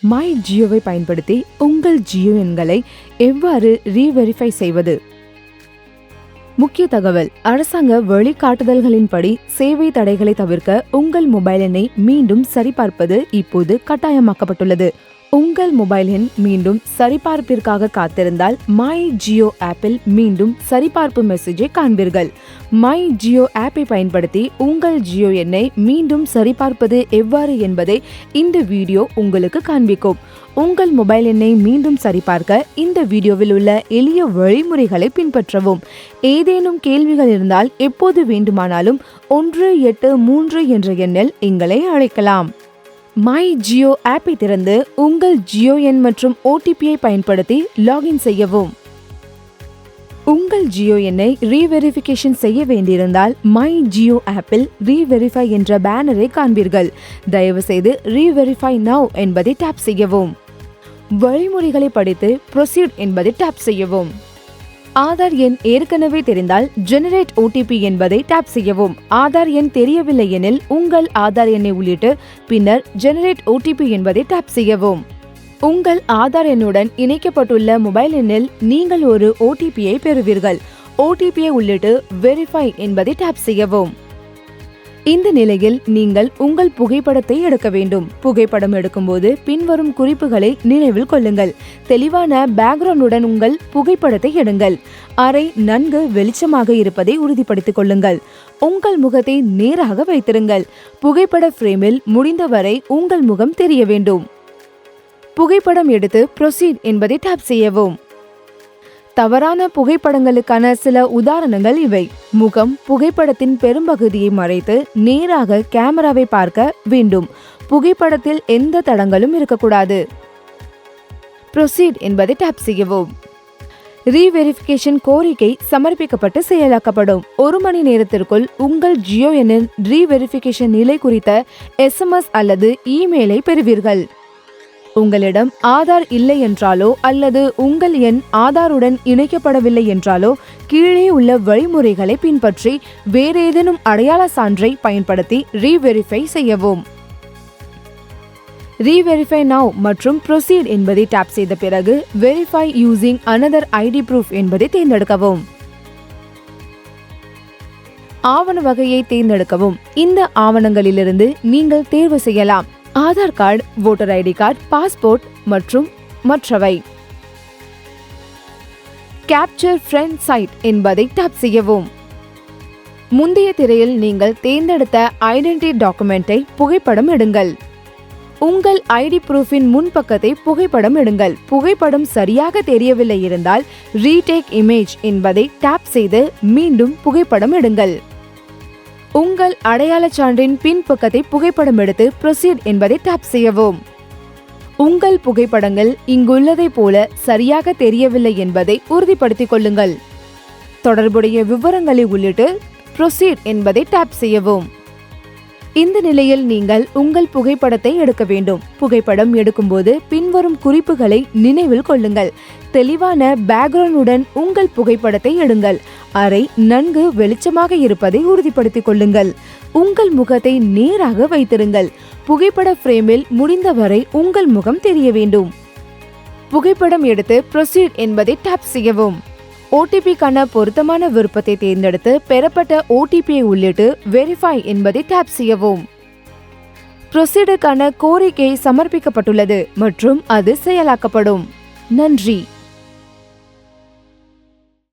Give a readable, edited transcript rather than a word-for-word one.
My ஜியோவை பயன்படுத்தி உங்கள் ஜியோ எண்களை எவ்வாறு ரீவெரிஃபை செய்வது? முக்கிய தகவல்: அரசாங்க வழிகாட்டுதல்களின்படி சேவை தடைகளை தவிர்க்க உங்கள் மொபைல் எண்ணை மீண்டும் சரிபார்ப்பது இப்போது கட்டாயமாக்கப்பட்டுள்ளது. உங்கள் மொபைல் எண் மீண்டும் சரிபார்ப்பிற்காக காத்திருந்தால் மை ஜியோ ஆப்பில் மீண்டும் சரிபார்ப்பு மெசேஜை காண்பீர்கள். மை ஜியோ ஆப்பை பயன்படுத்தி உங்கள் ஜியோ எண்ணை மீண்டும் சரிபார்ப்பது எவ்வாறு என்பதை இந்த வீடியோ உங்களுக்கு காண்பிக்கும். உங்கள் மொபைல் எண்ணை மீண்டும் சரிபார்க்க இந்த வீடியோவில் உள்ள எளிய வழிமுறைகளை பின்பற்றவும். ஏதேனும் கேள்விகள் இருந்தால் எப்போது வேண்டுமானாலும் 183 என்ற எண்ணில் எங்களை அழைக்கலாம். மை ஜியோ ஆப்பை திறந்து உங்கள் ஜியோ எண் மற்றும் ஓடிபியை பயன்படுத்தி லாகின் செய்யவும். உங்கள் ஜியோ எண்ணை ரீவெரிஃபிகேஷன் செய்ய வேண்டியிருந்தால் மை ஜியோ ஆப்பில் ரீவெரிஃபை என்ற பேனரை காண்பீர்கள். தயவு செய்து ரீவெரிஃபை நவ் என்பதை டாப் செய்யவும். வழிமுறைகளை படித்து ப்ரொசீட் என்பதை டாப் செய்யவும். ஆதார் எண் ஏற்கனவே தெரிந்தால் ஜெனரேட் ஓடிபி என்பதை டாப் செய்யவும். ஆதார் எண் தெரியவில்லை எனில் உங்கள் ஆதார் எண்ணை உள்ளிட்டு பின்னர் ஜெனரேட் ஓடிபி என்பதை டாப் செய்யவும். உங்கள் ஆதார் எண்ணுடன் இணைக்கப்பட்டுள்ள மொபைல் எண்ணில் நீங்கள் ஒரு ஓடிபியை பெறுவீர்கள். ஓடிபியை உள்ளிட்டு வெரிஃபை என்பதை டாப் செய்யவும். இந்த நிலையில் நீங்கள் உங்கள் புகைப்படத்தை எடுக்க வேண்டும். புகைப்படம் எடுக்கும்போது பின்வரும் குறிப்புகளை நினைவில் கொள்ளுங்கள். தெளிவான பேக்ரவுண்டுடன் உங்கள் புகைப்படத்தை எடுங்கள். அறை நன்கு வெளிச்சமாக இருப்பதை உறுதிப்படுத்திக் கொள்ளுங்கள். உங்கள் முகத்தை நேராக வைத்திருங்கள். புகைப்பட ஃப்ரேமில் முடிந்தவரை உங்கள் முகம் தெரிய வேண்டும். புகைப்படம் எடுத்து ப்ரொசீட் என்பதை டாப் செய்யவும். தவறான புகைப்படங்களுக்கான சில உதாரணங்கள் இவை: முகம் புகைப்படத்தின் பெரும்பகுதியை மறைத்து நேராக கேமராவை பார்க்க வேண்டும். புகைப்படத்தில் எந்த தடங்களும் இருக்கக்கூடாது. ப்ரொசீட் என்பதை டாப் செய்யவும். ரீவெரிஃபிகேஷன் கோரிக்கை சமர்ப்பிக்கப்பட்டு செயலாக்கப்படும். 1 மணி நேரத்திற்குள் உங்கள் ஜியோ எண்ணின் ரீவெரிஃபிகேஷன் நிலை குறித்த SMS அல்லது இமெயிலை பெறுவீர்கள். உங்களிடம் ஆதார் இல்லை என்றாலோ அல்லது உங்கள் எண் ஆதாருடன் இணைக்கப்படவில்லை என்றாலோ கீழே உள்ள வழிமுறைகளை பின்பற்றி வேறேதேனும் அடையாள சான்றை பயன்படுத்தி ரீவெரிஃபை செய்யவும். ரீவெரிஃபை நவ் மற்றும் ப்ரொசீட் என்பதை டாப் செய்த பிறகு verify using another ID proof என்பதை தேர்ந்தெடுக்கவும். ஆவண வகையை தேர்ந்தெடுக்கவும். இந்த ஆவணங்களிலிருந்து நீங்கள் தேர்வு செய்யலாம்: Aadhaar card, voter ID card, passport மற்றும் மற்றவை. கேப்சர் ஃப்ரண்ட் சைட் என்பதை டாப் செய்யவும். முந்தைய திரையில் நீங்கள் தேர்ந்தெடுத்த ஐடென்டிட்டி டாக்குமெண்டை புகைப்படம் எடுங்கள். உங்கள் ஐடி ப்ரூஃபின் முன்பக்கத்தை புகைப்படம் எடுங்கள். புகைப்படம் சரியாக தெரியவில்லை இருந்தால் ரீடேக் இமேஜ் என்பதை டாப் செய்து மீண்டும் புகைப்படம் எடுங்கள். உங்கள் அடையாள சான்றின் பின்பக்கத்தை புகைப்படம் எடுத்து ப்ரொசீட் என்பதை டாப் செய்யவும். உங்கள் புகைப்படங்கள் இங்குள்ளதை போல சரியாக தெரியவில்லை என்பதை உறுதிப்படுத்திக் கொள்ளுங்கள். தொடர்புடைய விவரங்களை உள்ளிட்டு ப்ரொசீட் என்பதை டாப் செய்யவும். இந்த நிலையில் நீங்கள் உங்கள் புகைப்படத்தை எடுக்க வேண்டும். புகைப்படம் எடுக்கும்போது பின்வரும் குறிப்புகளை நினைவில் கொள்ளுங்கள். தெளிவான பேக்ரவுண்டுடன் உங்கள் புகைப்படத்தை எடுங்கள். அறை நன்கு வெளிச்சமாக இருப்பதை உறுதிப்படுத்திக் கொள்ளுங்கள். உங்கள் முகத்தை நேராக வைத்திருங்கள். புகைப்பட ஃப்ரேமில் முடிந்தவரை உங்கள் முகம் தெரிய வேண்டும். புகைப்படம் எடுத்து ப்ரொசீட் என்பதை டாப் செய்யவும். ஓடிபிக்கான பொருத்தமான விருப்பத்தை தேர்ந்தெடுத்து பெறப்பட்ட ஓடிபியை உள்ளிட்டு வெரிஃபை என்பதை டாப் செய்யவும். ப்ரொசீடுக்கான கோரிக்கை சமர்ப்பிக்கப்பட்டுள்ளது மற்றும் அது செயலாக்கப்படும். நன்றி.